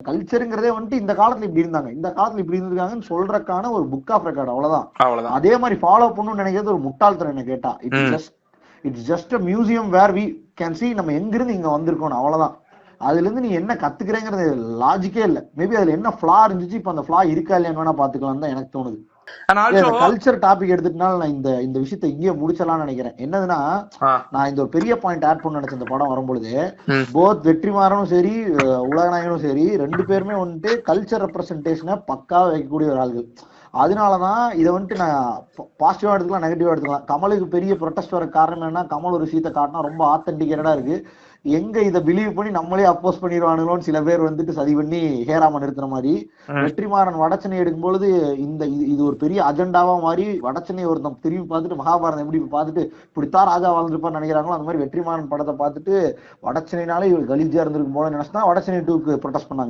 கல்ச்சருங்கிறதே வந்துட்டு இந்த காலத்துல இப்படி இருந்தாங்க, இந்த காலத்துல இப்படி இருந்திருக்காங்கன்னு சொல்றதுக்கான ஒரு புக் ஆஃப் ரெக்கார்ட், அவ்வளவுதான். அதே மாதிரி ஃபாலோ பண்ணணும்னு நினைக்கிறது ஒரு முட்டாள்தனம் என்ன கேட்டா. It's just a museum where we can see நம்ம எங்கிருந்து இங்க வந்திருக்கோம், அவ்வளவுதான். அதுல இருந்து நீ என்ன கத்துக்கிறேங்கிறது லாஜிக்கே இல்ல. மேபி அதுல என்ன ஃபிளா இருந்துச்சு, இப்ப அந்த ஃபிளா இருக்கா இல்லையான்னு வேணா பாத்துக்கலாம் தான் எனக்கு தோணுது. கல்ச்சர் டாபிக் எடுத்துட்டனால நான் இந்த விஷயத்த இங்கே முடிச்சலாம்னு நினைக்கிறேன். என்னதுன்னா, நான் இந்த ஒரு பெரிய பாயிண்ட் ஆட் பண்ண நினைச்ச இந்த படம் வரும்பொழுது, போத் வெற்றிமாறனும் சரி உலகநாயகனும் சரி 2 பேருமே வந்துட்டு கல்ச்சர் ரெப்ரசன்டேஷனை பக்காவா வைக்கக்கூடிய ஒரு ஆள்கள். அதனாலதான் இதை வந்துட்டு நான் பாசிட்டிவா எடுத்துக்கலாம், நெகட்டிவா எடுத்துக்கலாம். கமலுக்கு பெரிய ப்ரொடெஸ்ட் வர காரணம் என்னன்னா, கமல் ஒரு விஷயத்தை காட்டினா ரொம்ப ஆத்தென்டிகேட்டடா இருக்கு, எங்க இதை பிலீவ் பண்ணி நம்மளே அப்போஸ் பண்ணிடுவானுங்களோன்னு சில பேர் வந்துட்டு சதி பண்ணி ஹேராம நிறுத்துற மாதிரி, வெற்றிமாறன் வடச்சென்னை எடுக்கும்பொழுது இது ஒரு பெரிய அஜெண்டாவா மாதிரி வடச்சென்னை ஒருத்தன் திரும்பி பார்த்துட்டு மகாபாரதம் எப்படி பார்த்துட்டு இப்படித்தான் ராஜா வாழ்ந்துருப்பான்னு நினைக்கிறாங்களோ, அந்த மாதிரி வெற்றிமாறன் படத்தை பார்த்துட்டு வடச்சென்னைனாலே இவர் கலீஜா இருந்திருக்கும் போல நினைச்சுதான் வடச்சென்னை 2க்கு ப்ரொடெஸ்ட் பண்ணாங்க.